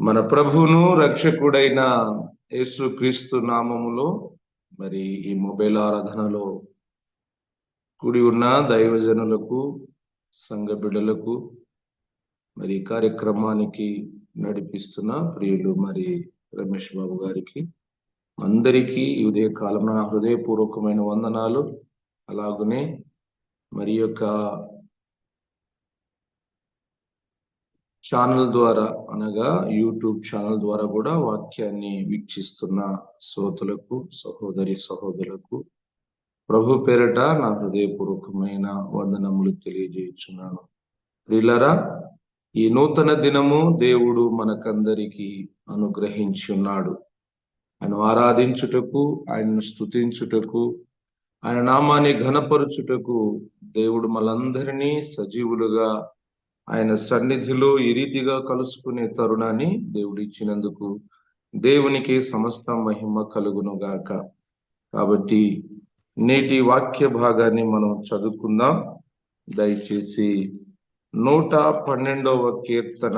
మన ప్రభువును రక్షకుడైన యేసుక్రీస్తు నామములో మరి ఈ మొబైల్ ఆరాధనలో కూడి ఉన్న దైవజనులకు, సంఘ బిడ్డలకు, మరి కార్యక్రమానికి నడిపిస్తున్న ప్రియులు మరి రమేష్ బాబు గారికి అందరికీ ఈ ఉదయ కాలం నా హృదయపూర్వకమైన వందనాలు. అలాగనే మరి యొక్క ఛానల్ ద్వారా అనగా యూట్యూబ్ ఛానల్ ద్వారా కూడా వాక్యాన్ని వీక్షిస్తున్న శ్రోతలకు, సహోదరి సహోదరులకు ప్రభు పేరట నా హృదయపూర్వకమైన వందనములు తెలియజేయుచున్నాను. ప్రియులారా, ఈ నూతన దినము దేవుడు మనకందరికి అనుగ్రహించి ఉన్నాడు. ఆయన ఆరాధించుటకు, ఆయనను స్తుతించుటకు, ఆయన నామాన్ని ఘనపరచుటకు దేవుడు మనందరినీ సజీవులుగా ఆయన సన్నిధిలో ఈ రీతిగా కలుసుకునే తరుణాన్ని దేవుడు ఇచ్చినందుకు దేవునికి సమస్త మహిమ కలుగును గాక. కాబట్టి నేటి వాక్య భాగాన్ని మనం చదువుకుందాం. దయచేసి 112వ కీర్తన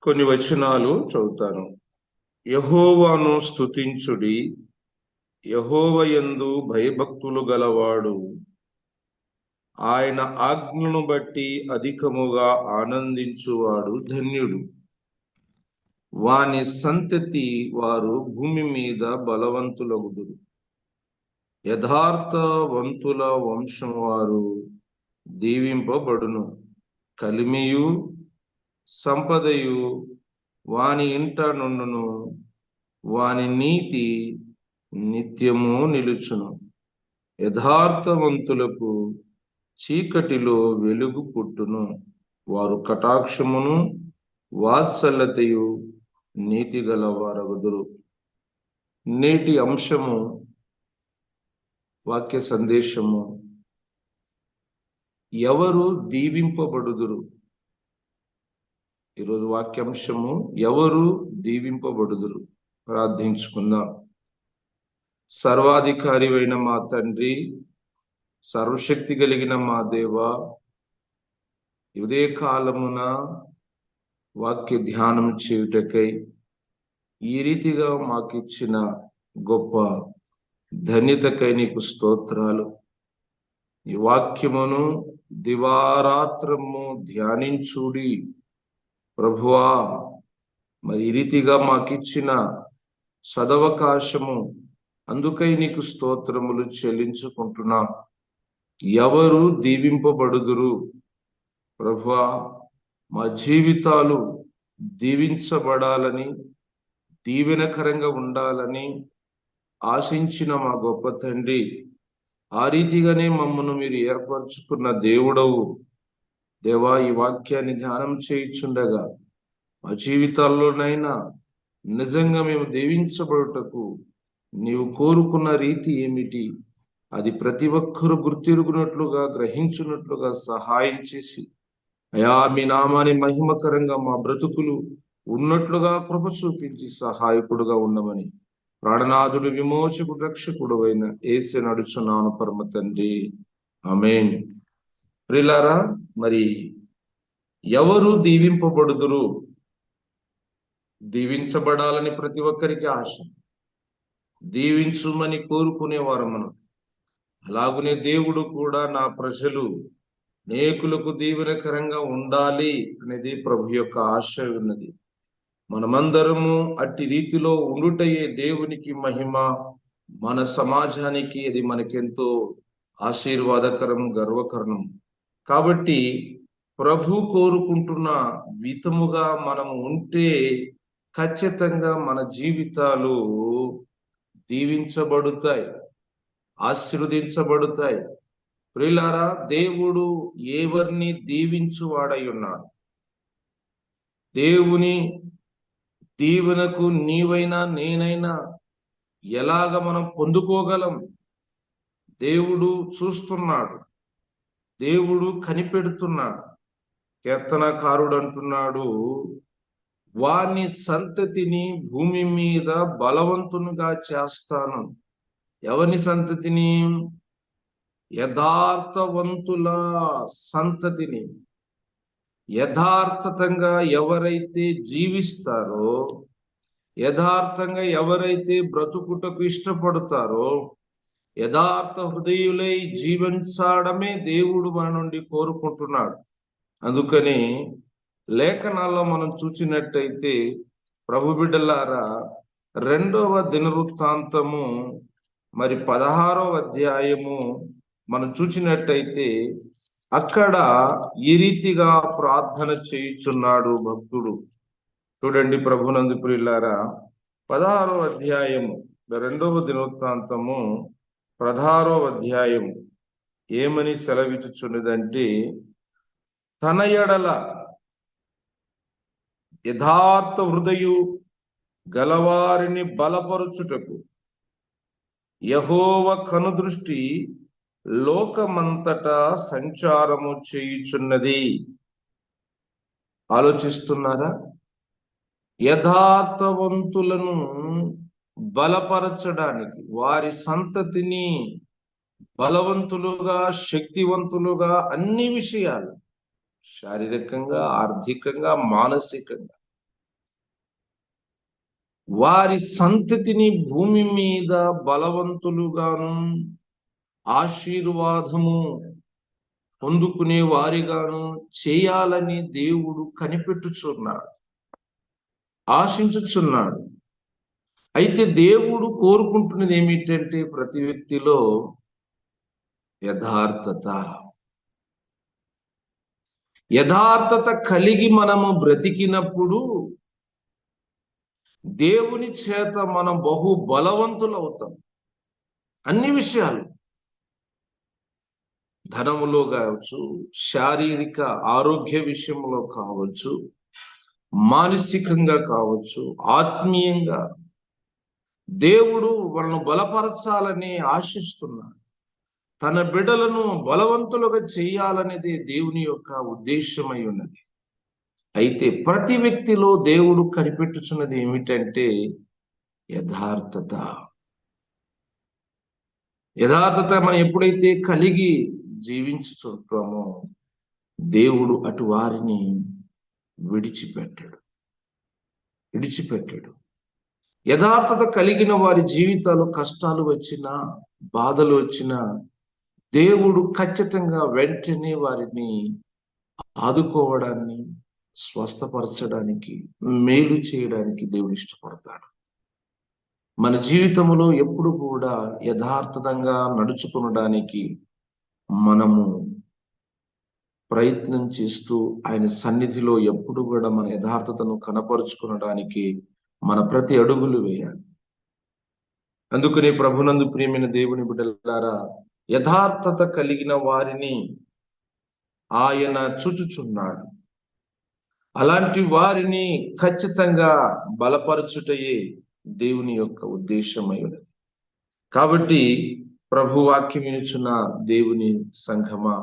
కొన్ని వచనాలు చదువుతాను. యెహోవాను స్తుతించుడి, యెహోవాయందు భయభక్తులు గలవాడు ఆయన ఆజ్ఞను బట్టి అధికముగా ఆనందించువాడు ధన్యుడు. వాని సంతతి వారు భూమి మీద బలవంతులగుదురు. యథార్థవంతుల వంశం వారు దీవింపబడును. కలిమియు సంపదయు వాని ఇంట నుండును. వాని నీతి నిత్యము నిలుచును. యథార్థవంతులకు చీకటిలో వెలుగు పుట్టును. వారు కటాక్షమును వాత్సల్యతయు నీతి గలవారగుదురు. నేటి అంశము, వాక్య సందేశము, ఎవరు దీవింపబడుదురు. ఈరోజు వాక్యాంశము, ఎవరు దీవింపబడుదురు. ప్రార్థించుకుందాం. సర్వాధికారి అయిన మా తండ్రి, సర్వశక్తి కలిగిన మా దేవ, ఇదే కాలమున వాక్య ధ్యానం చేయుటకై ఈ రీతిగా మాకిచ్చిన గొప్ప ధన్యతకై నీకు స్తోత్రాలు. ఈ వాక్యమును దివారాత్రము ధ్యానించుడి ప్రభువా. మరి ఈ రీతిగా మాకిచ్చిన సదవకాశము అందుకై నీకు స్తోత్రములు చెల్లించుకుంటున్నాం. ఎవరు దీవింపబడుదురు ప్రభువా. మా జీవితాలు దీవించబడాలని, దీవెనకరంగా ఉండాలని ఆశించిన మా గొప్ప తండ్రి, ఆ రీతిగానే మమ్మను మీరు ఏర్పరచుకున్న దేవుడవు దేవా. ఈ వాక్యాన్ని ధ్యానం చేయుచుండగా మా జీవితాల్లోనైనా నిజంగా మేము దీవించబడుటకు నీవు కోరుకున్న రీతి ఏమిటి, అది ప్రతి ఒక్కరూ గుర్తిరుగునట్లుగా, గ్రహించున్నట్లుగా సహాయం చేసి, అయా మీ నామాన్ని మహిమకరంగా మా బ్రతుకులు ఉన్నట్లుగా కృప చూపించి సహాయకుడుగా ఉండమని ప్రాణనాథుడు, విమోచకుడు, రక్షకుడు అయిన యేసు నడుచున్నాను పరమ తండ్రి, ఆమేన్. ప్రియులారా, మరి ఎవరు దీవింపబడుదురు? దీవించబడాలని ప్రతి ఒక్కరికి ఆశ. దీవించుమని కోరుకునేవారు మనం. అలాగునే దేవుడు కూడా నా ప్రజలు అనేకులకు దీవెనకరంగా ఉండాలి అనేది ప్రభు యొక్క ఆశ ఉన్నది. మనమందరము అట్టి రీతిలో ఉండుటయే దేవునికి మహిమ. మన సమాజానికి అది మనకెంతో ఆశీర్వాదకరం, గర్వకరణం. కాబట్టి ప్రభు కోరుకుంటున్న విధముగా మనము ఉంటే ఖచ్చితంగా మన జీవితాలు దీవించబడుతాయి, ఆశీర్వదించబడుతాయి. ప్రియులారా, దేవుడు ఎవరిని దీవించువాడై ఉన్నాడు. దేవుని దీవెనకు నీవైనా నేనైనా ఎలాగ మనం పొందుకోగలం? దేవుడు చూస్తున్నాడు, దేవుడు కనిపెడుతున్నాడు. కీర్తనకారుడు అంటున్నాడు, వాని సంతతిని భూమి మీద బలవంతునిగా చేస్తాను. ఎవరి సంతతిని? యథార్థవంతుల సంతతిని. యథార్థంగా ఎవరైతే జీవిస్తారో, యథార్థంగా ఎవరైతే బ్రతుకుటకు ఇష్టపడతారో, యథార్థ హృదయులై జీవించడమే దేవుడు మన నుండి కోరుకుంటున్నాడు. అందుకని లేఖనాల్లో మనం చూసినట్టయితే ప్రభు బిడ్డలారా, 2వ దినవృత్తాంతము 16వ అధ్యాయము మనం చూసినట్టయితే అక్కడ ఈ రీతిగా ప్రార్థన చేయుచున్నాడు భక్తుడు. చూడండి ప్రభునందు ప్రియులారా, 16వ అధ్యాయము 2వ దినవృత్తాంతము 16వ అధ్యాయము ఏమని సెలవిచ్చుచున్నదంటే, తన ఎడల యథార్థ హృదయు గలవారిని బలపరుచుటకు యెహోవా కనుదృష్టి లోకమంతటా సంచారము చేయుచున్నది. ఆలోచిస్తున్నారా? యథార్థవంతులను బలపరచడానికి, వారి సంతతిని బలవంతులుగా, శక్తివంతులుగా, అన్ని విషయాలు, శారీరకంగా, ఆర్థికంగా, మానసికంగా వారి సంతతిని భూమి మీద బలవంతులుగాను, ఆశీర్వాదము పొందుకునే వారిగాను చేయాలని దేవుడు కనిపెట్టుచున్నాడు, ఆశించుచున్నాడు. అయితే దేవుడు కోరుకుంటున్నది ఏమిటంటే ప్రతి వ్యక్తిలో యథార్థత కలిగి మనము బ్రతికినప్పుడు దేవుని చేత మనం బహు బలవంతులు అవుతాం. అన్ని విషయాలు, ధనములో కావచ్చు, శారీరక ఆరోగ్య విషయంలో కావచ్చు, మానసికంగా కావచ్చు, ఆత్మీయంగా దేవుడు వాళ్ళను బలపరచాలని ఆశిస్తున్నాడు. తన బిడ్డలను బలవంతులుగా చేయాలనేది దేవుని యొక్క ఉద్దేశమై ఉన్నది. అయితే ప్రతి వ్యక్తిలో దేవుడు కనిపెట్టుచున్నది ఏమిటంటే యథార్థత. మనం ఎప్పుడైతే కలిగి జీవించుతుంటామో దేవుడు అటు వారిని విడిచిపెట్టాడు. యథార్థత కలిగిన వారి జీవితాలు కష్టాలు వచ్చినా, బాధలు వచ్చినా దేవుడు ఖచ్చితంగా వెంటనే వారిని ఆదుకోవడాన్ని, స్వస్థపరచడానికి, మేలు చేయడానికి దేవుడు ఇష్టపడతాడు. మన జీవితంలో ఎప్పుడు కూడా యథార్థంగా నడుచుకునడానికి మనము ప్రయత్నం చేస్తూ ఆయన సన్నిధిలో ఎప్పుడు కూడా మన యథార్థతను కనపరుచుకునడానికి మన ప్రతి అడుగులు వేయాలి. అందుకనే ప్రభునందు ప్రియమైన దేవుని బిడ్డలారా, యథార్థత కలిగిన వారిని ఆయన చూచుచున్నాడు. అలాంటి వారిని ఖచ్చితంగా బలపరచుటయే దేవుని యొక్క ఉద్దేశమై ఉన్నది. కాబట్టి ప్రభు వాక్యం వినుచున్న దేవుని సంఘమా,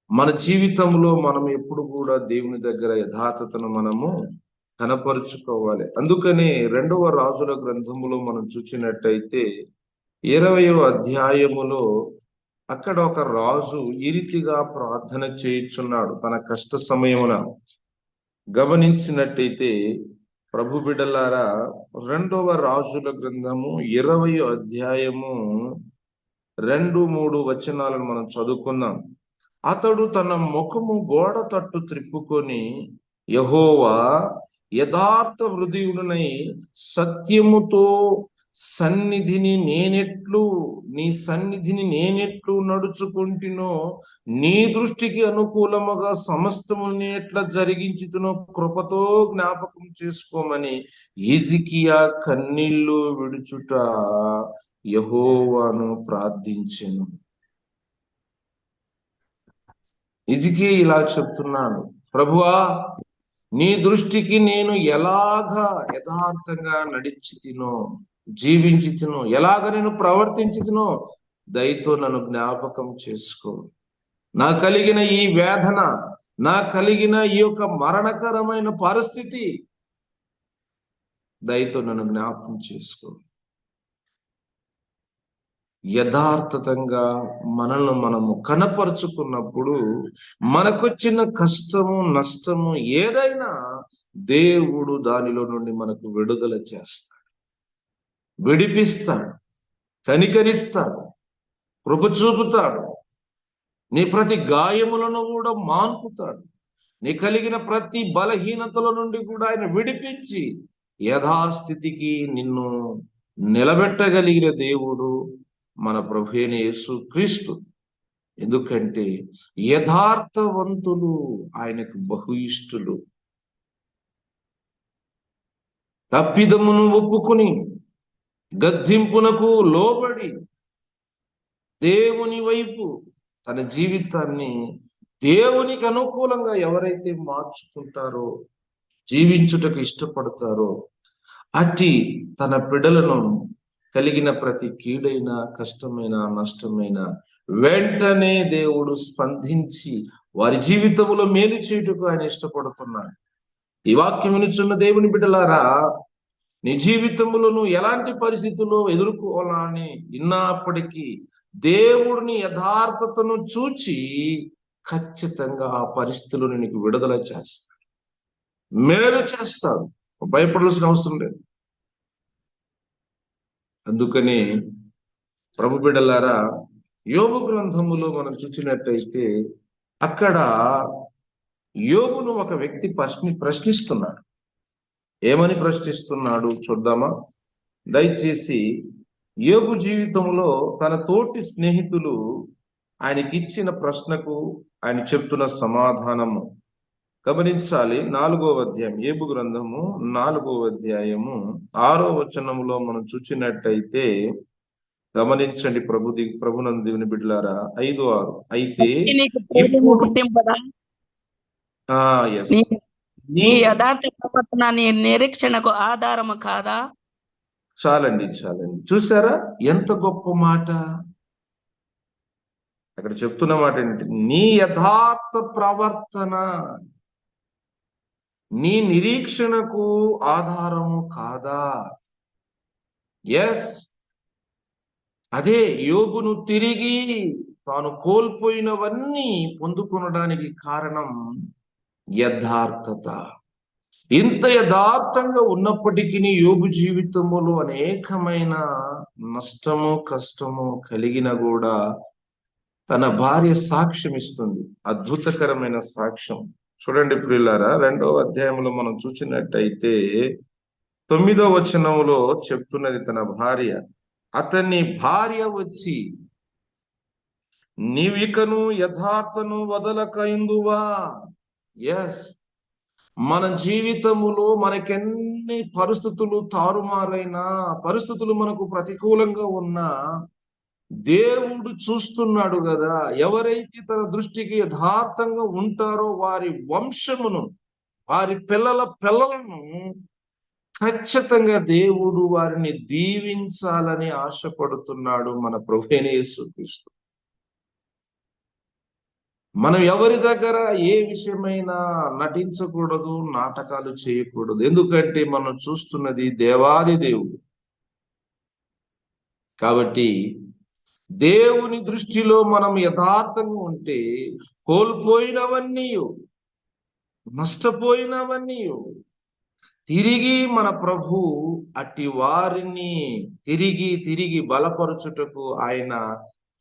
మన జీవితంలో మనం ఎప్పుడు కూడా దేవుని దగ్గర యథార్థతను మనము కనపరుచుకోవాలి. అందుకనే 2వ రాజుల గ్రంథములో మనం చూసినట్టయితే 20వ అధ్యాయములో అక్కడ ఒక రాజు ఈ రీతిగా ప్రార్థన చేయుచున్నాడు తన కష్ట సమయమున. గమనించినట్టయితే ప్రభు బిడ్డలారా, 2వ రాజుల గ్రంథము 20వ అధ్యాయము 2-3 వచనాలను మనం చదువుకుందాం. అతడు తన ముఖము గోడ తట్టు త్రిప్పుకొని, యెహోవా యథార్థ హృదయుడనై సత్యముతో నీ సన్నిధిని నేనెట్లు నడుచుకుంటునో, నీ దృష్టికి అనుకూలముగా సమస్తము ఎట్లా జరిగించుతునో కృపతో జ్ఞాపకం చేసుకోమని హిజ్కియా కన్నీళ్లు విడుచుట యెహోవాను ప్రార్థించెను. హిజ్కియా ఇలా చెప్తున్నాడు, ప్రభువా, నీ దృష్టికి నేను ఎలాగా యథార్థంగా నడిచితినో, జీవించితినో, ఎలాగ నేను ప్రవర్తించితినో దయతో నన్ను జ్ఞాపకం చేసుకో. నా కలిగిన ఈ వేదన, నా కలిగిన ఈ యొక్క మరణకరమైన పరిస్థితి దయతో నన్ను జ్ఞాపకం చేసుకో. యథార్థతంగా మనల్ని మనము కనపరుచుకున్నప్పుడు మనకొచ్చిన కష్టము నష్టము ఏదైనా దేవుడు దానిలో నుండి మనకు విడుదల చేస్తాడు, విడిపిస్తాడు, కనికరిస్తాడు, కృప చూపుతాడు. నీ ప్రతి గాయములను కూడా మాన్పుతాడు. నీ కలిగిన ప్రతి బలహీనతల నుండి కూడా ఆయన విడిపించి యథాస్థితికి నిన్ను నిలబెట్టగలిగిన దేవుడు మన ప్రభువైన యేసు క్రీస్తు. ఎందుకంటే యథార్థవంతులు ఆయనకు బహు ఇష్టులు. తప్పిదమును ఒప్పుకుని గద్దింపునకు లోబడి దేవుని వైపు తన జీవితాన్ని దేవునికి అనుకూలంగా ఎవరైతే మార్చుకుంటారో, జీవించుటకు ఇష్టపడతారో, అట్టి తన బిడ్డలను కలిగిన ప్రతి కీడైన, కష్టమైన, నష్టమైన వెంటనే దేవుడు స్పందించి వారి జీవితంలో మేలు చేయుటకు ఆయన ఇష్టపడుతున్నాడు. ఈ వాక్యం వినుచున్న దేవుని బిడ్డలారా, నీ జీవితంలో నువ్వు ఎలాంటి పరిస్థితుల్లో ఎదుర్కోవాలని విన్నప్పటికీ దేవుడిని యథార్థతను చూచి ఖచ్చితంగా ఆ పరిస్థితులను నీకు విడుదల చేస్తాడు, మేలు చేస్తాడు. భయపడాల్సిన అవసరం లేదు. అందుకని ప్రభు బిడ్డలారా, యోబు గ్రంథములో మనం చూసినట్టయితే అక్కడ యోబును ఒక వ్యక్తి ప్రశ్నిస్తున్నాడు. ఏమని ప్రశ్నిస్తున్నాడు చూద్దామా? దయచేసి యోబు జీవితంలో తన తోటి స్నేహితులు ఆయనకిచ్చిన ప్రశ్నకు ఆయన చెప్తున్న సమాధానము గమనించాలి. 4వ అధ్యాయం, యోబు గ్రంథము 4వ అధ్యాయము 6వ వచనములో మనం చూసినట్టయితే గమనించండి. ప్రభునందు దేవుని బిడ్డలారా, 5-6. అయితే నీ యథార్థ ప్రవర్తన నీ నిరీక్షణకు ఆధారము కాదా? చాలండి. చూసారా ఎంత గొప్ప మాట అక్కడ చెప్తున్న మాట ఏంటి? నీ యథార్థ ప్రవర్తన నీ నిరీక్షణకు ఆధారము కాదా? ఎస్, అదే యోబును తిరిగి తాను కోల్పోయినవన్నీ పొందుకొనడానికి కారణం యథార్థత. ఇంత యథార్థంగా ఉన్నప్పటికీ యోబు జీవితములో అనేకమైన నష్టము, కష్టము కలిగిన కూడా తన భార్య సాక్ష్యం ఇస్తుంది, అద్భుతకరమైన సాక్ష్యం. చూడండి ప్రియులారా, 2వ అధ్యాయంలో మనం చూసినట్టయితే 9వ వచనములో చెప్తున్నది తన భార్య. అతని భార్య వచ్చి, నీవికను యథార్థను వదలకయుందువా? ఎస్, మన జీవితములో మనకెన్ని పరిస్థితులు తారుమారైనా, పరిస్థితులు మనకు ప్రతికూలంగా ఉన్నా దేవుడు చూస్తున్నాడు కదా. ఎవరైతే తన దృష్టికి యథార్థంగా ఉంటారో వారి వంశమును, వారి పిల్లలను ఖచ్చితంగా దేవుడు వారిని దీవించాలని ఆశపడుతున్నాడు మన ప్రభువైన యేసుక్రీస్తు. మనం ఎవరి దగ్గర ఏ విషయమైనా నటించకూడదు, నాటకాలు చేయకూడదు. ఎందుకంటే మనం చూస్తున్నది దేవాది దేవుడు. కాబట్టి దేవుని దృష్టిలో మనం యథార్థంగా ఉంటే కోల్పోయినవన్నీ, నష్టపోయినవన్నీ తిరిగి మన ప్రభు అట్టి వారిని తిరిగి బలపరచుటకు ఆయన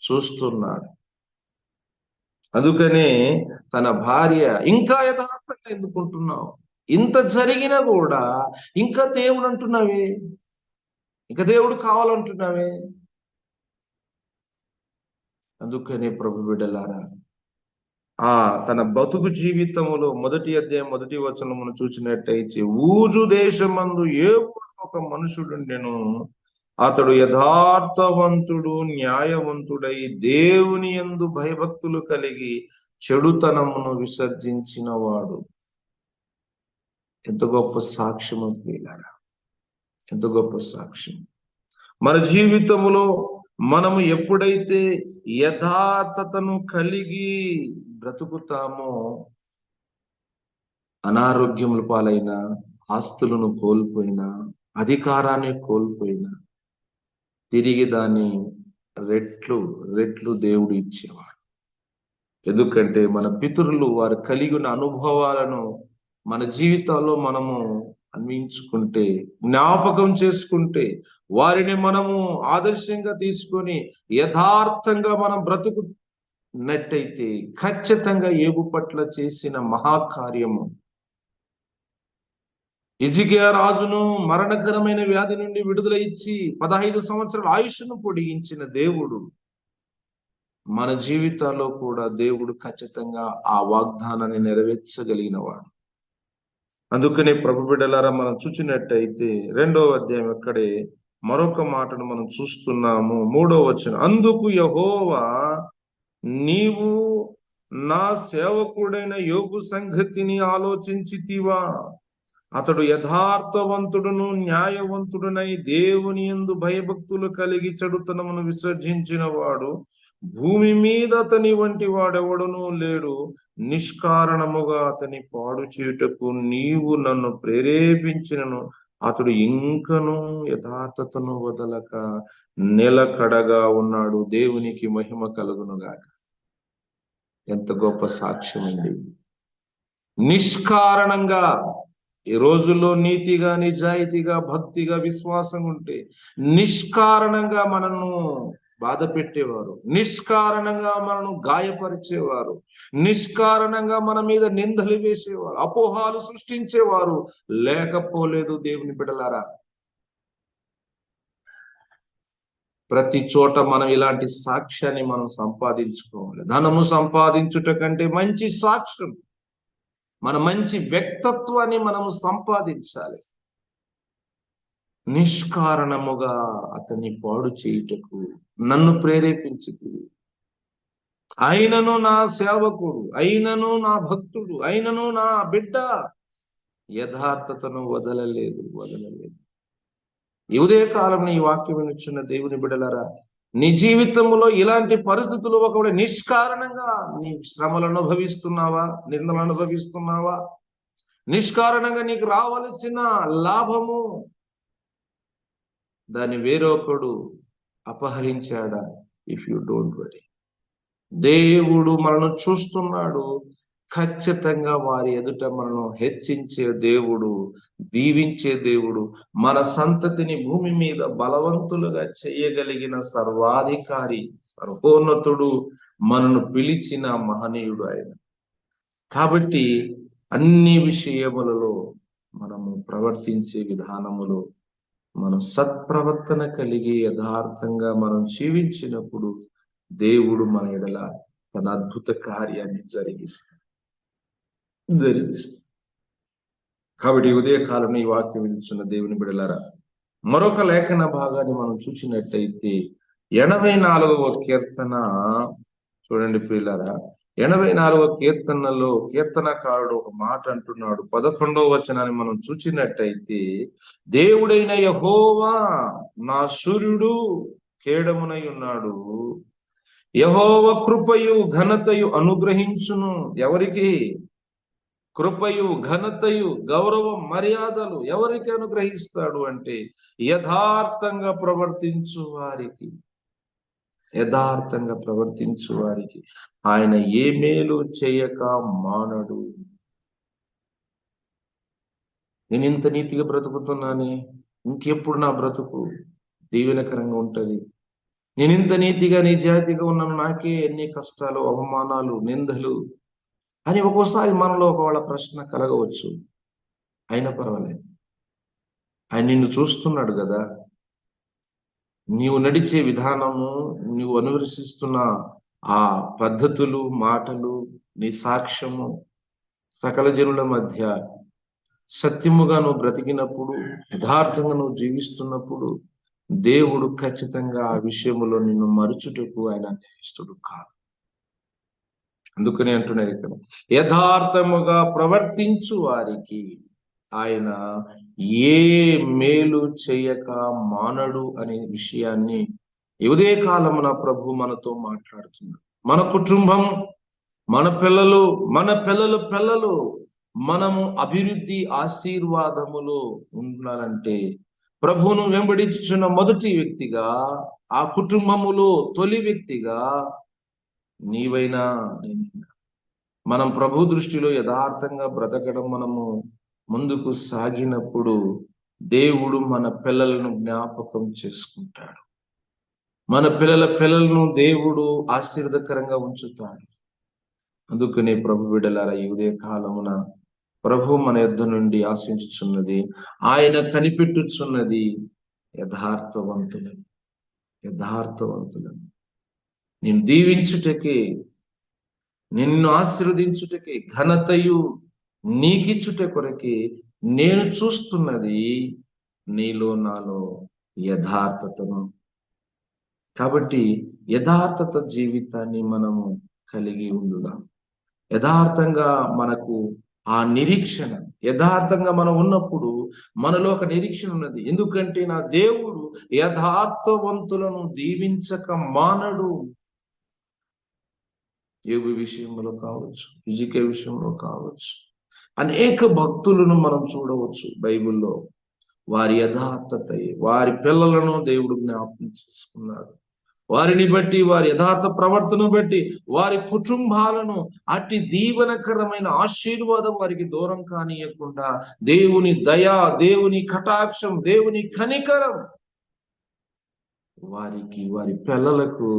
చూస్తున్నాడు. అందుకనే తన భార్య, ఇంకా యథార్థంగా ఎందుకుంటున్నావు? ఇంత జరిగినా కూడా ఇంకా దేవుడు అంటున్నావే, ఇంకా దేవుడు కావాలంటున్నావే. అందుకనే ప్రభు బిడ్డలారా, తన బతుకు జీవితములో 1వ అధ్యాయం 1వ వచనమును చూసినట్టయితే, ఊజు దేశమందు ఒక మనుషుడుండెను. అతడు యథార్థవంతుడు, న్యాయవంతుడై దేవుని యందు భయభక్తులు కలిగి చెడుతనమును విసర్జించిన వాడు. ఎంత గొప్ప సాక్ష్యము ప్రియులారా, ఎంత గొప్ప సాక్ష్యం. మన జీవితములో మనము ఎప్పుడైతే యథార్థతను కలిగి బ్రతుకుతామో, అనారోగ్యముల పాలైన, ఆస్తులను కోల్పోయినా, అధికారాన్ని కోల్పోయినా తిరిగి దాన్ని రెట్లు రెట్లు దేవుడు ఇచ్చేవాడు. ఎందుకంటే మన పితరులు వారు కలిగిన అనుభవాలను మన జీవితాల్లో మనము అన్వించుకుంటే, జ్ఞాపకం చేసుకుంటే, వారిని మనము ఆదర్శంగా తీసుకొని యథార్థంగా మనం బ్రతుకున్నట్టయితే ఖచ్చితంగా యోబు పట్ల చేసిన మహాకార్యము, హిజ్కియా రాజును మరణకరమైన వ్యాధి నుండి విడుదల ఇచ్చి 15 సంవత్సరాల ఆయుష్ను పొడిగించిన దేవుడు మన జీవితాల్లో కూడా దేవుడు ఖచ్చితంగా ఆ వాగ్దానాన్ని నెరవేర్చగలిగిన వాడు. అందుకనే ప్రభు బిడ్డలారా, మనం చూచినట్టయితే 2వ అధ్యాయం అక్కడే మరొక మాటను మనం చూస్తున్నాము. 3వ వచనం, అందుకు యెహోవా, నీవు నా సేవకుడైన యోబు సంగతిని ఆలోచించితివా? అతడు యథార్థవంతుడును న్యాయవంతుడునై దేవుని యందు భయభక్తులు కలిగి చెడుతనమును విసర్జించిన వాడు, భూమి మీద అతని వంటి వాడెవడునూ లేడు. నిష్కారణముగా అతని పాడు చేయుటకు నీవు నన్ను ప్రేరేపించినను అతడు ఇంకను యథార్థతను వదలక నిలకడగా ఉన్నాడు. దేవునికి మహిమ కలుగునుగాక. ఎంత గొప్ప సాక్ష్యం అండి! నిష్కారణంగా ఈ రోజుల్లో నీతిగా, నిజాయితీగా, భక్తిగా, విశ్వాసం ఉంటే నిష్కారణంగా మనను బాధ పెట్టేవారు, నిష్కారణంగా మనను గాయపరిచేవారు, నిష్కారణంగా మన మీద నిందలు వేసేవారు, అపోహాలు సృష్టించేవారు లేకపోలేదు. దేవుని బిడ్డలారా, ప్రతి చోట మనం ఇలాంటి సాక్ష్యాన్ని మనం సంపాదించుకోవాలి. ధనము సంపాదించుట కంటే మంచి సాక్ష్యం, మన మంచి వ్యక్తిత్వాన్ని మనము సంపాదించాలి. నిష్కారణముగా అతన్ని పాడు చేయుటకు నన్ను ప్రేరేపించింది. అయినను నా సేవకుడు, అయినను నా భక్తుడు, అయినను నా బిడ్డ యథార్థతను వదలలేదు. ఈ ఉదయ కాలంలో ఈ వాక్యం వినుచున్న దేవుని బిడ్డలారా, నీ జీవితంలో ఇలాంటి పరిస్థితులు ఒకవేళ నిష్కారణంగా నీ శ్రమలు అనుభవిస్తున్నావా, నిందలు అనుభవిస్తున్నావా, నిష్కారణంగా నీకు రావలసిన లాభము దాన్ని వేరొకడు అపహరించాడా? ఇఫ్ యు డోంట్ వరీ, దేవుడు మనను చూస్తున్నాడు. ఖచ్చితంగా వారి ఎదుట మనను హెచ్చించే దేవుడు, దీవించే దేవుడు, మన సంతతిని భూమి మీద బలవంతులుగా చేయగలిగిన సర్వాధికారి, సర్వోన్నతుడు, మనను పిలిచిన మహనీయుడు ఆయన. కాబట్టి అన్ని విషయములలో మనము ప్రవర్తించే విధానములో మనం సత్ప్రవర్తన కలిగి యథార్థంగా మనం జీవించినప్పుడు దేవుడు మన ఎడల తన అద్భుత కార్యాన్ని జరిగిస్తాడు. కాబట్టి ఉదయకాలంలో ఈ వాక్యం వినిచున్న దేవుని బిడ్డలారా, మరొక లేఖన భాగాన్ని మనం చూసినట్టయితే 84వ కీర్తన చూడండి ప్రియులారా. 84వ కీర్తనలో కీర్తనకారుడు ఒక మాట అంటున్నాడు. 11వ వచనాన్ని మనం చూసినట్టయితే, దేవుడైన యెహోవా నా సూర్యుడు కేడమునై ఉన్నాడు, యెహోవా కృపయు ఘనతయు అనుగ్రహించును. ఎవరికి కృపయు ఘనతయు గౌరవం మర్యాదలు ఎవరికి అనుగ్రహిస్తాడు అంటే యథార్థంగా ప్రవర్తించు వారికి. యథార్థంగా ప్రవర్తించు వారికి ఆయన ఏ మేలు చేయక మానడు. నేను ఇంత నీతిగా బ్రతుకుతున్నానే, ఇంకెప్పుడు నా బ్రతుకు దీవెనకరంగా ఉంటది? నేను ఇంత నీతిగా నిజాయితీగా ఉన్నాను, నాకే ఎన్ని కష్టాలు, అవమానాలు, నిందలు అని ఒక్కోసారి మనలో ఒకవేళ ప్రశ్న కలగవచ్చు. అయినా పర్వాలేదు, ఆయన నిన్ను చూస్తున్నాడు కదా. నీవు నడిచే విధానము, నీవు అనుసరిస్తున్న ఆ పద్ధతులు, మాటలు, నీ సాక్ష్యము సకల జనుల మధ్య సత్యముగా నువ్వు బ్రతికినప్పుడు, యథార్థంగా నువ్వు జీవిస్తున్నప్పుడు దేవుడు ఖచ్చితంగా ఆ విషయములో నిన్ను మరుచుటకు ఆయన ఇష్టడు కాదు. అందుకని అంటున్నారు ఇక్కడ, యథార్థముగా ప్రవర్తించు వారికి ఆయన ఏ మేలు చేయక మానడు అనే విషయాన్ని ఉదయ కాలమున ప్రభు మనతో మాట్లాడుతున్నాడు. మన కుటుంబం, మన పిల్లలు, మన పిల్లలు మనము అభివృద్ధి ఆశీర్వాదములో ఉండాలంటే ప్రభువును వెంబడించుచున్న మొదటి వ్యక్తిగా, ఆ కుటుంబములో తొలి వ్యక్తిగా నీవైనా నేనైనా మనం ప్రభు దృష్టిలో యథార్థంగా బ్రతకడం మనము ముందుకు సాగినప్పుడు దేవుడు మన పిల్లలను జ్ఞాపకం చేసుకుంటాడు. మన పిల్లలను దేవుడు ఆశీర్వదకరంగా ఉంచుతాడు. అందుకనే ప్రభు బిడ్డలారా, ఈ ఉదయ కాలమున ప్రభు మన యుద్ధ నుండి ఆశించుచున్నది, ఆయన కనిపెట్టుచున్నది యథార్థవంతులను. యథార్థవంతులను నేను దీవించుటకే, నిన్ను ఆశీర్వదించుటకే, ఘనతయు నీకిచ్చుట కొరకే నేను చూస్తున్నది నీలో నాలో యథార్థతను. కాబట్టి యథార్థత జీవితాన్ని మనము కలిగి ఉండుదాం. యథార్థంగా మనకు ఆ నిరీక్షణ, యథార్థంగా మనం ఉన్నప్పుడు మనలో ఒక నిరీక్షణ ఉన్నది. ఎందుకంటే నా దేవుడు యథార్థవంతులను దీవించక మానడు. యోబు విషయంలో కావచ్చు, హిజ్కియా విషయంలో కావచ్చు, అనేక భక్తులను మనం చూడవచ్చు బైబిల్లో. వారి యథార్థత, వారి పిల్లలను దేవుడు జ్ఞాపకం చేసుకున్నాడు. వారిని బట్టి, వారి యథార్థ ప్రవర్తన బట్టి వారి కుటుంబాలను అట్టి దీవెనకరమైన ఆశీర్వాదం వారికి దూరం కానియకుండా దేవుని దయ, దేవుని కటాక్షం, దేవుని కనికరం వారికి, వారి పిల్లలకు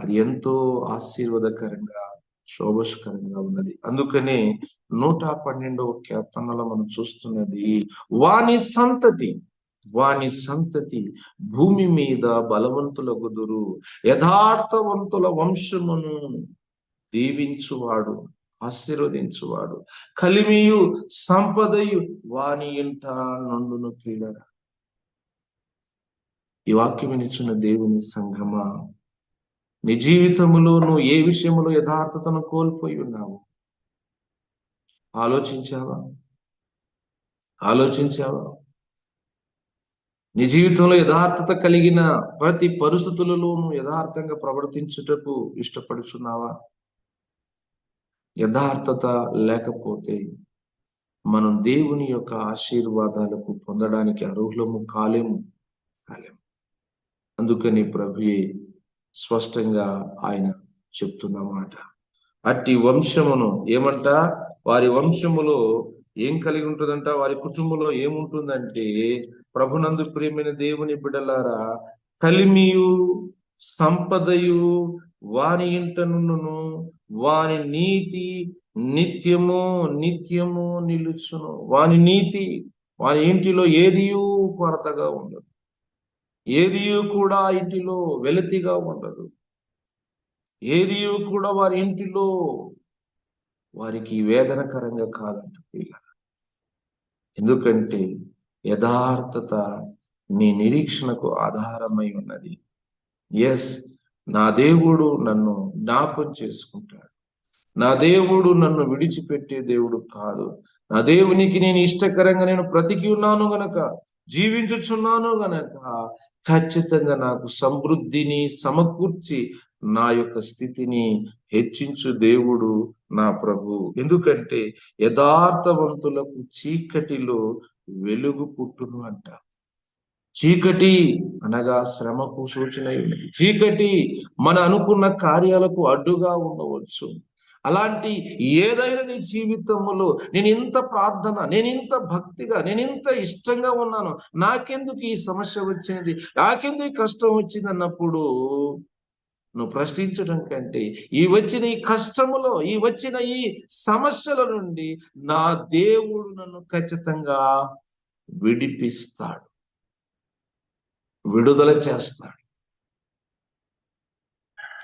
అది ఎంతో ఆశీర్వాదకరంగా, శోభస్కరంగా ఉన్నది. అందుకనే 112వ కీర్తనలో మనం చూస్తున్నది, వాని సంతతి భూమి మీద బలవంతుల గుదురు, యథార్థవంతుల వంశమును దీవించువాడు, ఆశీర్వదించువాడు, కలిమియు సంపదయు వాని ఇంట నుండును. ప్రియులారా, ఈ వాక్యం ఇచ్చిన దేవుని సంఘమా, నీ జీవితంలో నువ్వు ఏ విషయంలో యథార్థతను కోల్పోయి ఉన్నావు? ఆలోచించావా? నీ జీవితంలో యథార్థత కలిగిన ప్రతి పరిస్థితులలో నువ్వు యథార్థంగా ప్రవర్తించుటకు ఇష్టపడుచున్నావా? యథార్థత లేకపోతే మనం దేవుని యొక్క ఆశీర్వాదాలకు పొందడానికి అర్హులము కాలేము. అందుకని ప్రభుయే స్పష్టంగా ఆయన చెప్తున్నమాట, అట్టి వంశమును ఏమంట, వారి వంశములో ఏం కలిగి ఉంటుందంట, వారి కుటుంబంలో ఏముంటుందంటే, ప్రభునందు ప్రియమైన దేవుని బిడ్డలారా, కలిమియు సంపదయు వాని ఇంట నుండును, వాని నీతి నిత్యము నిలుచును. వాని నీతి, వాని ఇంటిలో ఏదియూ కొరతగా ఉండదు, ఏదియూ కూడా ఇంటిలో వెలితిగా ఉండదు, ఏదియూ కూడా వారి ఇంటిలో వారికి వేదనకరంగా కాదంట పిల్లలు. ఎందుకంటే యథార్థత నీ నిరీక్షణకు ఆధారమై ఉన్నది. నా దేవుడు నన్ను జ్ఞాపకం చేసుకుంటాడు. నా దేవుడు నన్ను విడిచిపెట్టే దేవుడు కాదు. నా దేవునికి నేను ఇష్టకరంగా నేను బ్రతికి ఉన్నాను గనక, జీవించుచున్నాను గనక, ఖచ్చితంగా నాకు సమృద్ధిని సమకూర్చి నా యొక్క స్థితిని హెచ్చించు దేవుడు నా ప్రభు. ఎందుకంటే యథార్థవంతులకు చీకటిలో వెలుగు పుట్టును అంట. చీకటి అనగా శ్రమకు సూచన. చీకటి మన అనుకున్న కార్యాలకు అడ్డుగా ఉండవచ్చు. అలాంటి ఏదైనా నీ జీవితంలో, నేను ఇంత ప్రార్థన, నేను ఇంత భక్తిగా, నేను ఇంత ఇష్టంగా ఉన్నాను, నాకెందుకు ఈ సమస్య వచ్చింది, నాకెందుకు ఈ కష్టం వచ్చింది అన్నప్పుడు నువ్వు ప్రశ్నించడం కంటే, ఈ వచ్చిన ఈ కష్టములో, ఈ వచ్చిన ఈ సమస్యల నుండి నా దేవుడు నన్ను ఖచ్చితంగా విడిపిస్తాడు, విడుదల చేస్తాడు,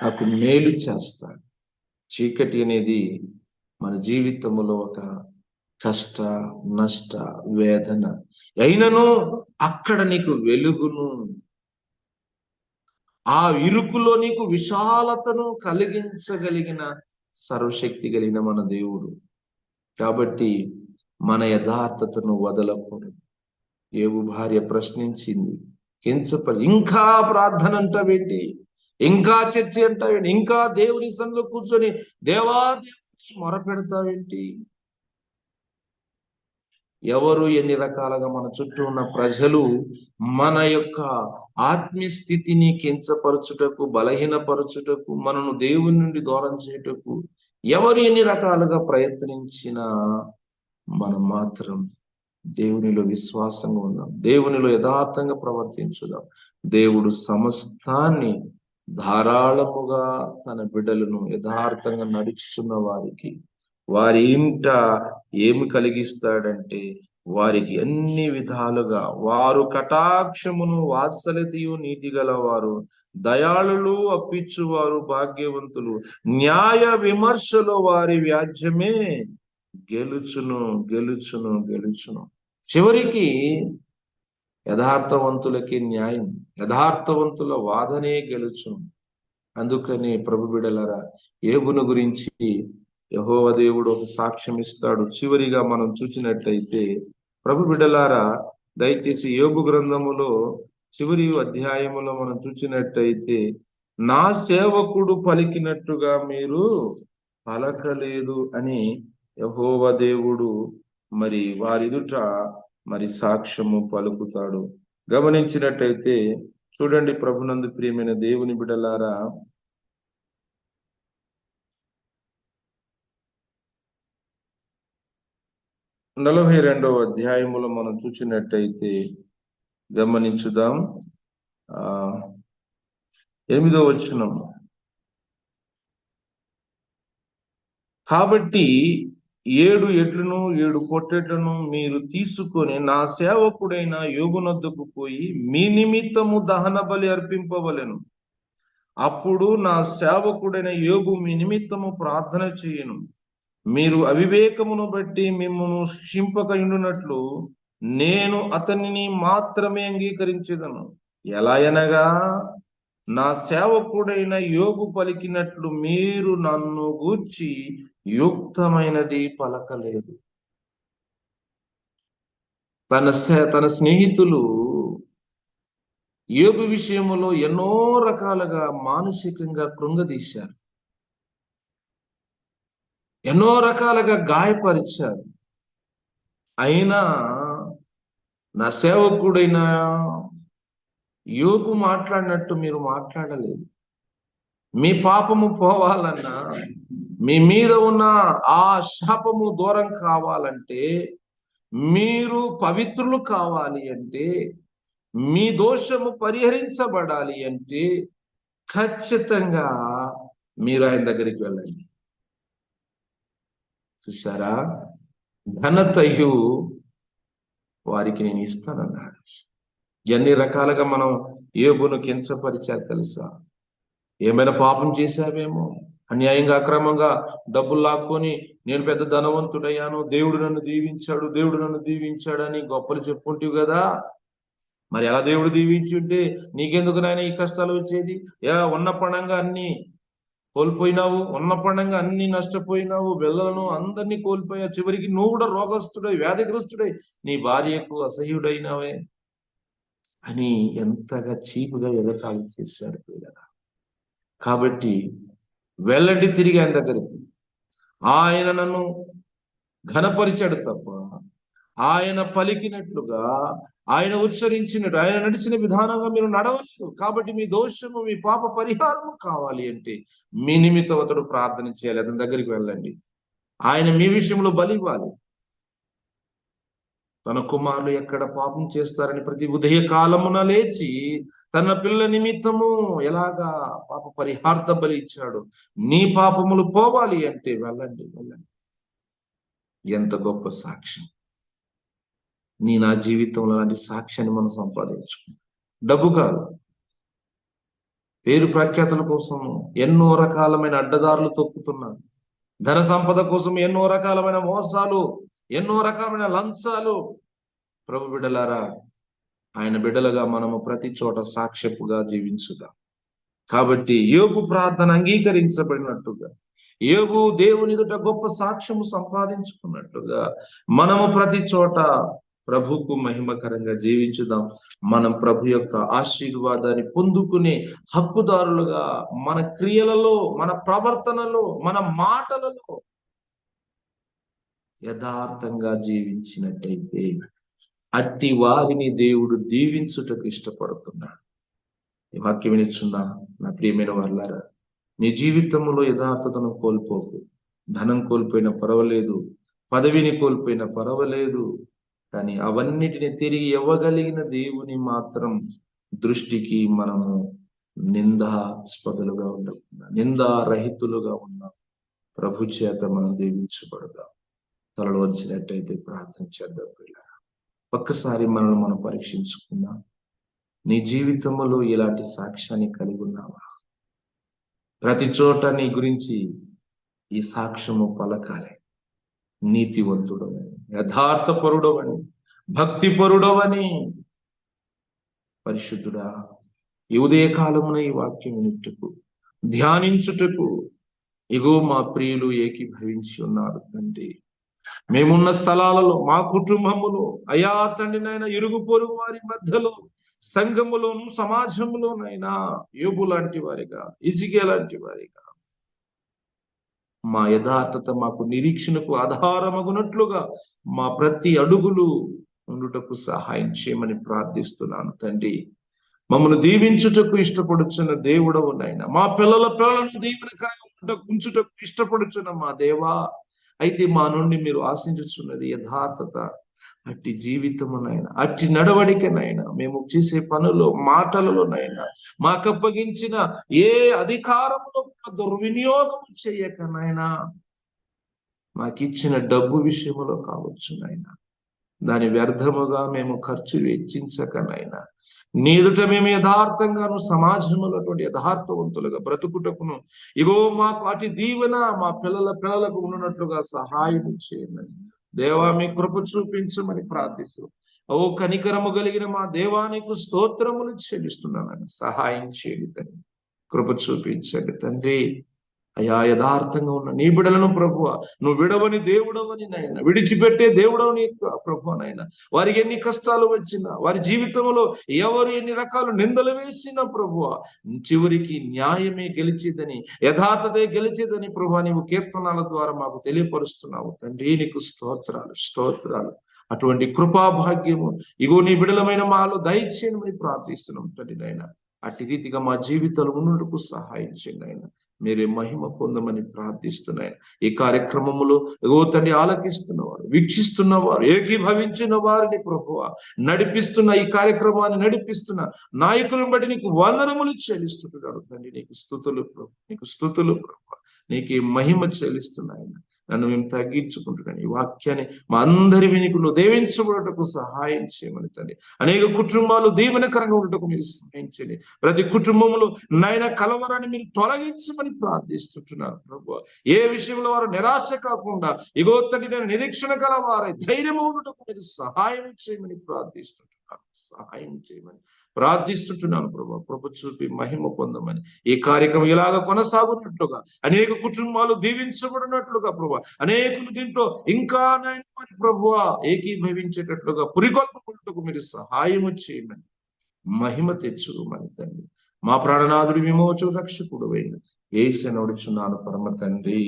నాకు మేలు చేస్తాడు. చీకటి అనేది మన జీవితంలో ఒక కష్ట, నష్ట, వేదన అయినను అక్కడ నీకు వెలుగును, ఆ ఇరుకులో నీకు విశాలతను కలిగించగలిగిన సర్వశక్తి కలిగిన మన దేవుడు. కాబట్టి మన యథార్థతను వదలకూడదు. యోబు భార్య ప్రశ్నించింది, కించపడి, ఇంకా ప్రార్థన అంటావేంటి, ఇంకా చర్చ అంటావేంటి, ఇంకా దేవుని సన్నిధిలో కూర్చొని దేవాదేవుని మొరపెడతావేంటి? ఎవరు ఎన్ని రకాలుగా మన చుట్టూ ఉన్న ప్రజలు మన యొక్క ఆత్మీయ స్థితిని కించపరచుటకు, బలహీనపరచుటకు, మనను దేవుని నుండి దూరం చేయుటకు ఎవరు ఎన్ని రకాలుగా ప్రయత్నించినా మనం మాత్రం దేవునిలో విశ్వాసంగా ఉందాం, దేవునిలో యథార్థంగా ప్రవర్తించుదాం. దేవుడు సమస్తాన్ని ధారాళముగా తన బిడ్డలను యథార్థంగా నడుచుచున్న వారికి వారి ఇంట ఏమి కలిగిస్తాడంటే, వారికి అన్ని విధాలుగా వారు కటాక్షమును, వాత్సల్యతయు, నీతి గలవారు, దయాళులు, అప్పిచ్చువారు, భాగ్యవంతులు, న్యాయ విమర్శలో వారి వ్యాజ్యమే గెలుచును గెలుచును గెలుచును. చివరికి యథార్థవంతులకి న్యాయం, యథార్థవంతుల వాదనే గెలుచును. అందుకని ప్రభు బిడ్డలారా, యోబును గురించి యెహోవా దేవుడు ఒక సాక్ష్యం ఇస్తాడు. చివరిగా మనం చూసినట్టయితే ప్రభు బిడ్డలారా, దయచేసి యోబు గ్రంథములో చివరి అధ్యాయములో మనం చూసినట్టయితే, నా సేవకుడు పలికినట్టుగా మీరు పలకలేదు అని యెహోవా దేవుడు మరి వారిదుట మరి సాక్ష్యము పలుకుతాడు. గమనించినట్టయితే చూడండి, ప్రభునందు ప్రియమైన దేవుని బిడ్డలారా, 42వ అధ్యాయములో మనం చూసినట్టయితే గమనించుదాం. 8వ వచనం, కాబట్టి 7 ఎడ్లను 7 పొట్టెడ్లను మీరు తీసుకొని నా సేవకుడైన యోబునొద్దకు పోయి మీ నిమిత్తము దహన బలి అర్పింపవలెను. అప్పుడు నా సేవకుడైన యోబు మీ నిమిత్తము ప్రార్థన చేయను. మీరు అవివేకమును బట్టి మిమ్మల్ని శిక్షింపకయుండునట్లు నేను అతనిని మాత్రమే అంగీకరించెదను. ఎలా అనగా, నా సేవకుడైన యోబు పలికినట్లు మీరు నన్ను గూర్చి యుక్తమైనది పలకలేదు. తన స్నేహితులు యోబు విషయములో ఎన్నో రకాలుగా మానసికంగా కృంగదీశారు, ఎన్నో రకాలుగా గాయపరిచారు. అయినా నా సేవకుడైన యోబు మాట్లాడినట్టు మీరు మాట్లాడలేదు. మీ పాపము పోవాలన్నా, మీ మీద ఉన్న ఆ శాపము దూరం కావాలంటే, మీరు పవిత్రులు కావాలి అంటే, మీ దోషము పరిహరించబడాలి అంటే ఖచ్చితంగా మీరు ఆయన దగ్గరికి వెళ్ళండి. చూశారా, ఘనతయు వారికి నేను ఇస్తానన్నాడు. ఎన్ని రకాలుగా మనం యోబును కించపరిచారు తెలుసా? ఏమైనా పాపం చేశావేమో, అన్యాయంగా అక్రమంగా డబ్బులు లాక్కొని నేను పెద్ద ధనవంతుడయ్యాను, దేవుడు నన్ను దీవించాడు, దేవుడు నన్ను దీవించాడని గొప్పలు చెప్పుకుంటావు కదా. మరి ఎలా దేవుడు దీవించి ఉంటే నీకెందుకు నాయన ఈ కష్టాలు వచ్చేది? ఉన్న పణంగా అన్ని కోల్పోయినావు, ఉన్న పణంగా అన్ని నష్టపోయినావు, వెళ్ళలను అందరినీ కోల్పోయావు, చివరికి నువ్వు కూడా రోగస్తుడై, వ్యాధిగ్రస్తుడై, నీ భార్యకు అసహ్యుడైనావే అని ఎంతగా చీపుగా ఎగతాళి చేశారు పిల్లగా. కాబట్టి వెళ్ళండి తిరిగి ఆయన దగ్గరికి. ఆయన నన్ను ఘనపరిచాడు తప్ప ఆయన పలికినట్లుగా, ఆయన ఉచ్చరించినట్టు, ఆయన నడిచిన విధానంగా మీరు నడవలేదు. కాబట్టి మీ దోషము, మీ పాప పరిహారము కావాలి అంటే మీ నిమిత్తం అతడు ప్రార్థన చేయాలి. అతని దగ్గరికి వెళ్ళండి. ఆయన మీ విషయంలో బలి ఇవ్వాలి. తన కుమారులు ఎక్కడ పాపం చేస్తారని ప్రతి ఉదయ కాలమున లేచి తన పిల్ల నిమిత్తము ఎలాగా పాప పరిహార్థ బలి ఇచ్చాడు. నీ పాపములు పోవాలి అంటే వెళ్ళండి. ఎంత గొప్ప సాక్ష్యం! నా జీవితంలో లాంటి సాక్ష్యాన్ని మనం సంపాదించుకున్నాం. డబ్బు కాదు, పేరు ప్రఖ్యాతుల కోసం ఎన్నో రకాలమైన అడ్డదారులు తొక్కుతున్నారు. ధన సంపద కోసం ఎన్నో రకాలమైన మోసాలు, ఎన్నో రకాలమైన లంచాలు. ప్రభు బిడ్డలారా, ఆయన బిడ్డలుగా మనము ప్రతి చోట సాక్ష్యపుగా జీవించుదాం. కాబట్టి యోబు ప్రార్థన అంగీకరించబడినట్టుగా, యోబు దేవుని ఎదుట గొప్ప సాక్ష్యము సంపాదించుకున్నట్టుగా మనము ప్రతి చోట ప్రభుకు మహిమకరంగా జీవించుదాం. మనం ప్రభు యొక్క ఆశీర్వాదాన్ని పొందుకునే హక్కుదారులుగా మన క్రియలలో, మన ప్రవర్తనలో, మన మాటలలో యథార్థంగా జీవించినట్టయితే అట్టి వారిని దేవుడు దీవించుటకు ఇష్టపడుతున్నాడు. ఈ వాక్యం వినిచున్నా నా ప్రియమైన వాళ్ళారా, నీ జీవితంలో యథార్థతను కోల్పోకు. ధనం కోల్పోయినా పర్వాలేదు, పదవిని కోల్పోయినా పర్వాలేదు, కానీ అవన్నిటిని తిరిగి ఇవ్వగలిగిన దేవుని మాత్రం దృష్టికి మనము నిందాస్పదులుగా ఉండకుండా, నిందారహితులుగా ఉన్నాం. ప్రభు చేత మనం దీవించబడదాం. తలలు వచ్చినట్టయితే ప్రార్థన చేద్దాం. పిల్లలు, ఒక్కసారి మనల్ని మనం పరీక్షించుకుందాం. నీ జీవితంలో ఇలాంటి సాక్ష్యాన్ని కలిగి ఉన్నావా? ప్రతి చోట నీ గురించి ఈ సాక్ష్యము పలకాలి. నీతివంతుడవని, యథార్థపరుడవని, భక్తిపరుడవని. పరిశుద్ధుడా, ఈ ఉదయకాలమున ఈ వాక్యం వినుటకు, ధ్యానించుటకు ఇగో మా ప్రియులు ఏకీభవించి ఉన్నారు తండ్రి. మేమున్న స్థలాలలో, మా కుటుంబములో, అయా తండ్రి నాయన, ఇరుగు పొరుగు వారి మధ్యలో, సంఘములోను సమాజంలోనైనా యోబు లాంటి వారిగా, ఇజిగే లాంటి వారిగా మా యథార్థత మాకు నిరీక్షణకు ఆధారమగునట్లుగా మా ప్రతి అడుగులు ఉండుటకు సహాయం చేయమని ప్రార్థిస్తున్నాను తండ్రి. మమ్మల్ని దీవించుటకు ఇష్టపడుచున్న దేవుడవు నాయన, మా పిల్లలను దీవెనకరంగా ఉంచుటకు ఇష్టపడుచున్న మా దేవా, అయితే మా నుండి మీరు ఆశించుచున్నది యథార్థత, అట్టి జీవితమునైనా, అట్టి నడవడికనైనా, మేము చేసే పనులు మాటలలోనైనా, మాకు అప్పగించిన ఏ అధికారంలో దుర్వినియోగము చేయకనైనా, మాకిచ్చిన డబ్బు విషయంలో కావచ్చు నాయన, దాని వ్యర్థముగా మేము ఖర్చు వెచ్చించకనైనా, నీదుట మేము యథార్థంగాను సమాజంలో యథార్థవంతులుగా బ్రతుకుటకును ఇగో మాకు అటు దీవెన మా పిల్లలకు ఉన్నట్లుగా సహాయం చేయమని దేవా మీ కృప చూపించమని ప్రార్థిస్తూ, ఓ కనికరము కలిగిన మా దేవానికి స్తోత్రములు చెల్లిస్తున్నానని సహాయం చేయండి తండ్రి. కృప చూపించండి తండ్రి. అయా యథార్థంగా ఉన్న నీ బిడలను ప్రభువా, నువ్వు విడవని దేవుడవని నాయన, విడిచిపెట్టే దేవుడవని ప్రభువా నాయన, వారికి ఎన్ని కష్టాలు వచ్చినా, వారి జీవితంలో ఎవరు ఎన్ని రకాల నిందలు వేసినా ప్రభువా, చివరికి న్యాయమే గెలిచేదని, యథార్థతే గెలిచేదని ప్రభువా నీవు కీర్తనాల ద్వారా మాకు తెలియపరుస్తున్నావు తండ్రి. నీకు స్తోత్రాలు. అటువంటి కృపాభాగ్యము ఇగో నీ బిడలమైన మాలో దయచేయమని ప్రార్థిస్తున్నాం తండ్రి నాయన. అట్టి రీతిగా మా జీవితాలు ఉన్నందుకు సహాయం చేయండి ఆయన. మీరే మహిమ పొందమని ప్రార్థిస్తున్నాయి. ఈ కార్యక్రమములో ఓ తండ్రి ఆలకిస్తున్నవారు, వీక్షిస్తున్నవారు, ఏకీభవించిన వారిని ప్రభువా నడిపిస్తున్న, ఈ కార్యక్రమాన్ని నడిపిస్తున్న నాయకులను బట్టి నీకు వందనములు చెల్లిస్తున్నాడు తండ్రి. నీకు స్తుతులు ప్రభు, నీకు స్తుతులు ప్రభు, నీకు మహిమ చెల్లిస్తున్నాయన. నన్ను మేము తగ్గించుకుంటున్నాను. ఈ వాక్యాన్ని మా అందరి వినికులు దీవించబడటకు సహాయం చేయమని తండ్రి. అనేక కుటుంబాలు దీవెనకరంగా ఉండటకు మీరు సహాయం చేయండి. ప్రతి కుటుంబంలో నాయన కలవరాన్ని మీరు తొలగించమని ప్రార్థిస్తుంటున్నారు ప్రభు. ఏ విషయంలో వారు నిరాశ కాకుండా ఇగో తండ్రి నేను నిరీక్షణ కలవారై ధైర్యం ఉండటకు మీరు సహాయం చేయమని ప్రార్థిస్తుంటున్నారు. సహాయం చేయమని ప్రార్థిస్తుంటున్నాను ప్రభు. ప్రభు చూపి మహిమ పొందమని, ఈ కార్యక్రమం ఇలాగ కొనసాగునట్లుగా, అనేక కుటుంబాలు దీవించబడినట్లుగా ప్రభు, అనేకులు దీంట్లో ఇంకా నాయన ప్రభువ ఏకీభవించేటట్లుగా పురికొల్పకున్నట్టుకు మీరు సహాయము చేయమని, మహిమ తెచ్చుకోమని తండ్రి. మా ప్రాణనాథుడి విమోచన రక్షకుడు అయిన యేసు నడుచున్నాను పరమ తండ్రి.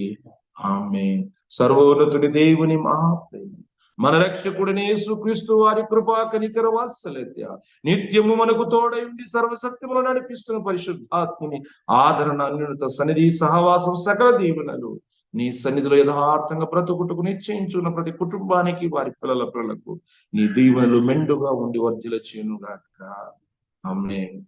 ఆమేన్. సర్వోన్నతుడి దేవుని మహాప్రేమ, మన రక్షకుడిని యేసుక్రీస్తు వారి కృపా కనికర వాత్సల్యత నిత్యము మనకు తోడై ఉండి సర్వసత్యములు నడిపిస్తున్న పరిశుద్ధాత్ముని ఆదరణ, అన్యుత సన్నిధి, సహవాసం, సకల దీవెనలు నీ సన్నిధిలో యథార్థంగా బ్రతుకుటకు నిశ్చయించున్న ప్రతి కుటుంబానికి, వారి పిల్లలకు నీ దీవెనలు మెండుగా ఉండి వర్ధిల్ల చేయునుగాక. ఆమేన్.